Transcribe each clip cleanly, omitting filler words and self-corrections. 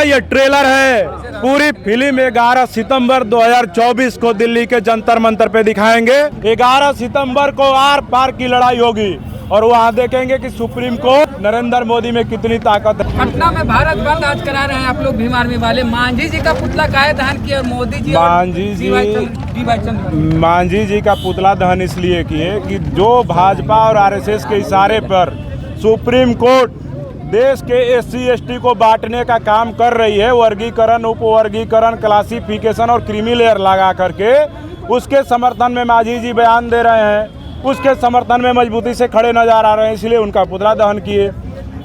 ये ट्रेलर है। पूरी फिल्म 11 सितंबर 2024 को दिल्ली के जंतर मंतर पे दिखाएंगे। 11 सितंबर को आर पार की लड़ाई होगी और वहाँ देखेंगे कि सुप्रीम कोर्ट नरेंद्र मोदी में कितनी ताकत है। पटना में भारत बंद आज करा रहे हैं आप लोग भीम आर्मी वाले। मांझी जी का पुतला काहे दहन किया और मोदी जी मांझी जी का पुतला दहन इसलिए किए कि जो भाजपा और आरएसएस के इशारे पर सुप्रीम कोर्ट देश के एससी एसटी को बांटने का काम कर रही है, वर्गीकरण, उपवर्गीकरण, क्लासिफिकेशन और क्रीमी लेयर लगा करके, उसके समर्थन में मांझी जी बयान दे रहे हैं, उसके समर्थन में मजबूती से खड़े नजर आ रहे हैं, इसलिए उनका पुतला दहन किए।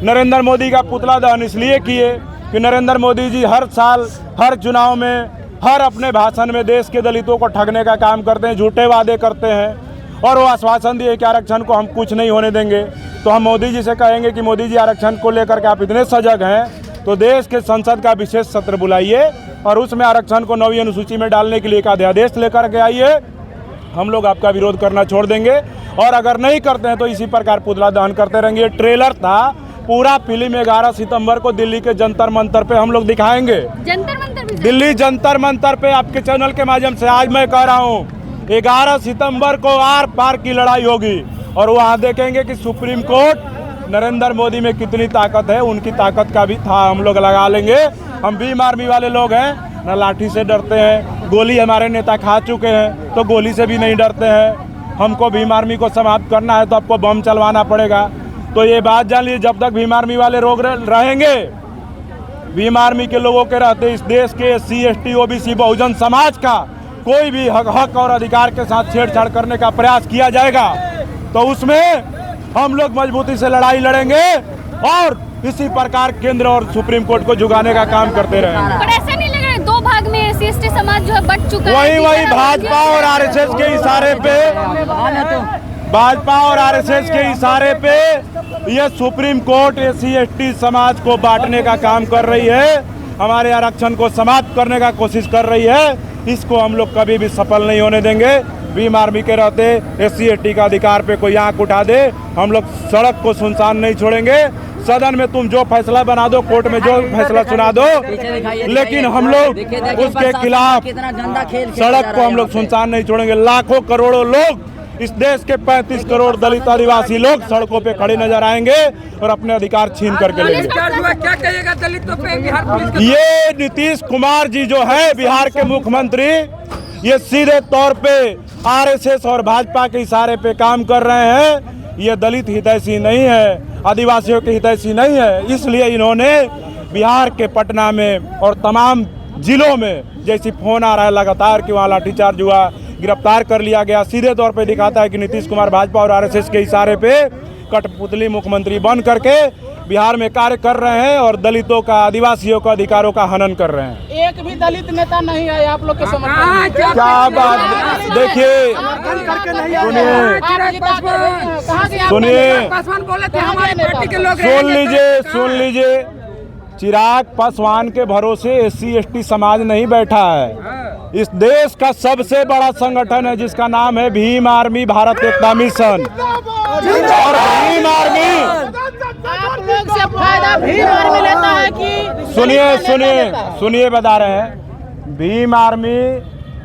नरेंद्र मोदी का पुतला दहन इसलिए किए कि नरेंद्र मोदी जी हर साल हर चुनाव में हर अपने भाषण में देश के दलितों को ठगने का काम करते हैं, झूठे वादे करते हैं और वो आश्वासन दिए कि आरक्षण को हम कुछ नहीं होने देंगे। तो हम मोदी जी से कहेंगे कि मोदी जी आरक्षण को लेकर के आप इतने सजग हैं तो देश के संसद का विशेष सत्र बुलाइए और उसमें आरक्षण को 9वीं अनुसूची में डालने के लिए एक अध्यादेश लेकर के आइए। हम लोग आपका विरोध करना छोड़ देंगे और अगर नहीं करते हैं तो इसी प्रकार पुतला दहन करते रहेंगे। ये ट्रेलर था, पूरा फिल्म 11 सितंबर को दिल्ली के जंतर मंतर पे हम लोग दिखाएंगे। दिल्ली जंतर मंतर पे आपके चैनल के माध्यम से आज मैं कह रहा हूँ 11 सितंबर को आर पार की लड़ाई होगी और वहाँ देखेंगे कि सुप्रीम कोर्ट नरेंद्र मोदी में कितनी ताकत है। उनकी ताकत का भी था हम लोग लगा लेंगे। हम भीम आर्मी वाले लोग हैं, न लाठी से डरते हैं, गोली हमारे नेता खा चुके हैं तो गोली से भी नहीं डरते हैं। हमको भीम आर्मी को समाप्त करना है तो आपको बम चलवाना पड़ेगा। तो ये बात जान लीजिए, जब तक भीम आर्मी वाले लोग रहेंगे, भीम आर्मी के लोगों के रहते इस देश के SC ST OBC Bahujan Samaj का कोई भी हक और अधिकार के साथ छेड़छाड़ करने का प्रयास किया जाएगा तो उसमें हम लोग मजबूती से लड़ाई लड़ेंगे और इसी प्रकार केंद्र और सुप्रीम कोर्ट को झुकाने का काम करते रहेंगे। पर ऐसा नहीं लग रहा है दो भाग में एससी एसटी समाज जो है बट चुका है। वही भाजपा और आरएसएस के इशारे पे ये सुप्रीम कोर्ट एससी एसटी समाज को बांटने का काम कर रही है, हमारे आरक्षण को समाप्त करने का कोशिश कर रही है। इसको हम लोग कभी भी सफल नहीं होने देंगे। भीम आर्मी के रहते एससी एसटी का अधिकार पे कोई आंख उठा दे, हम लोग सड़क को सुनसान नहीं छोड़ेंगे। सदन में तुम जो फैसला बना दो, कोर्ट में जो फैसला सुना दो, लेकिन हम लोग उसके खिलाफ सड़क को हम लोग सुनसान नहीं छोड़ेंगे। लाखों करोड़ों लोग, इस देश के 35 करोड़ दलित आदिवासी लोग सड़कों पे खड़े नजर आएंगे और अपने अधिकार छीन करके लेंगे। क्या कहिएगा दलितों पे बिहार पुलिस? ये नीतीश कुमार जी जो है बिहार के मुख्यमंत्री, ये सीधे तौर पे आरएसएस और भाजपा के इशारे पे काम कर रहे हैं। ये दलित हितैषी नहीं है, आदिवासियों के हितैषी नहीं है। इसलिए इन्होंने बिहार के पटना में और तमाम जिलों में, जैसी फोन आ रहा है लगातार कि वहाँ लाठीचार्ज हुआ, गिरफ्तार कर लिया गया, सीधे तौर पे दिखाता है कि नीतीश कुमार भाजपा और आरएसएस के इशारे पे कठपुतली मुख्यमंत्री बन करके बिहार में कार्य कर रहे हैं और दलितों का, आदिवासियों का अधिकारों का हनन कर रहे हैं। एक भी दलित नेता नहीं है आप लोग के समर्थन। क्या बात, देखिए सुन लीजिए, चिराग पासवान के भरोसे एससी एसटी समाज नहीं बैठा है। इस देश का सबसे बड़ा संगठन है जिसका नाम है भीम आर्मी भारत एकता मिशन। और भीम आर्मी आप लोग से फायदा भीम आर्मी लेता है कि? सुनिए बता रहे हैं, भीम आर्मी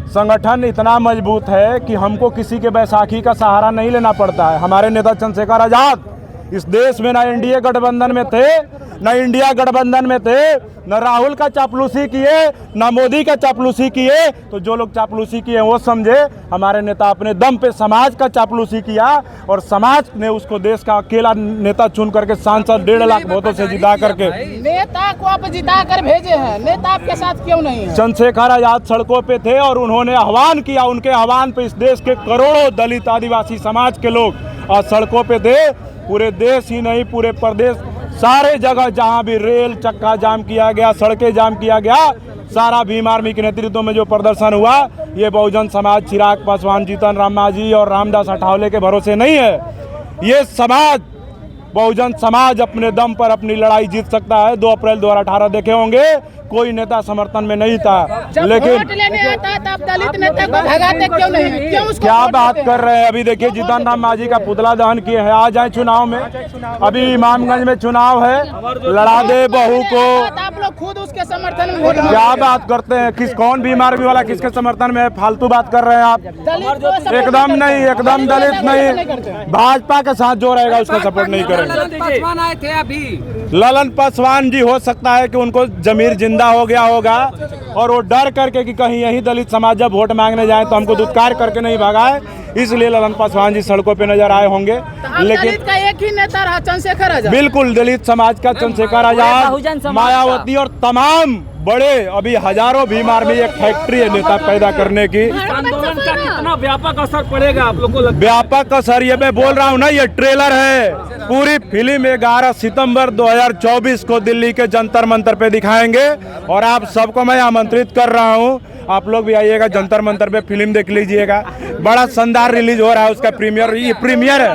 संगठन इतना मजबूत है कि हमको किसी के बैसाखी का सहारा नहीं लेना पड़ता है। हमारे नेता चंद्रशेखर आजाद इस देश में ना एनडीए गठबंधन में थे, न इंडिया गठबंधन में थे, न राहुल का चापलूसी किए, न मोदी का चापलूसी किए। तो जो लोग चापलूसी किए वो समझे, हमारे नेता अपने दम पे समाज का चापलूसी किया और समाज ने उसको देश का अकेला नेता चुन करके सांसद 1.5 लाख वोटों से जिता करके नेता को आप जिता कर भेजे हैं। नेता आपके साथ क्यों नहीं है? चंद्रशेखर आजाद सड़कों पे थे और उन्होंने आह्वान किया, उनके आह्वान पे इस देश के करोड़ों दलित आदिवासी समाज के लोग आज सड़कों पे थे। पूरे देश ही नहीं, पूरे प्रदेश, सारे जगह जहां भी रेल चक्का जाम किया गया, सड़कें जाम किया गया, सारा भीम आर्मी के नेतृत्व में जो प्रदर्शन हुआ, ये बहुजन समाज, चिराग पासवान, जीतन राम मांझी और रामदास अठावले के भरोसे नहीं है। ये समाज बहुजन समाज अपने दम पर अपनी लड़ाई जीत सकता है। 2 अप्रैल 2018 देखे होंगे, कोई नेता समर्थन में नहीं था, जब लेकिन वोट लेने आता तब दलित नेता को भगाते क्यों नहीं? क्यों उसको क्या वोट बात देते कर रहे हैं? अभी देखिए जीतन राम मांझी का पुतला दहन किए हैं, आ जाए चुनाव में। अभी इमामगंज में चुनाव है, लड़ा दे बहू को। आप लोग खुद उसके समर्थन में वोट क्या बात करते हैं? कौन बीमार भी वाला किसके समर्थन में है? फालतू बात कर रहे हैं आप। एकदम नहीं, एकदम दलित नहीं, भाजपा के साथ जो रहेगा उसका सपोर्ट नहीं करेंगे। ललन पासवान आए थे अभी। ललन पासवान जी हो सकता है कि उनको जमीर जिंदा हो गया होगा और वो डर करके कि कहीं यही दलित समाज जब वोट मांगने जाए तो हमको दुत्कार करके नहीं भगाए, इसलिए ललन पासवान जी सड़कों पे नजर आए होंगे। लेकिन दलित का एक ही नेता रहा, चंद्रशेखर आजाद। बिल्कुल दलित समाज का चंद्रशेखर आजाद, मायावती और तमाम बड़े, अभी हजारों भीम आर्मी एक फैक्ट्री है नेता पैदा करने की। आंदोलन का कितना व्यापक असर पड़ेगा आप लोग को? व्यापक असर, ये मैं बोल रहा हूँ ना, ये ट्रेलर है। पूरी फिल्म 11 सितंबर 2024 को दिल्ली के जंतर मंतर पे दिखाएंगे और आप सबको मैं आमंत्रित कर रहा हूँ, आप लोग भी आइएगा, जंतर मंतर पे फिल्म देख लीजिएगा। बड़ा शानदार रिलीज हो रहा है, उसका प्रीमियर, ये प्रीमियर है।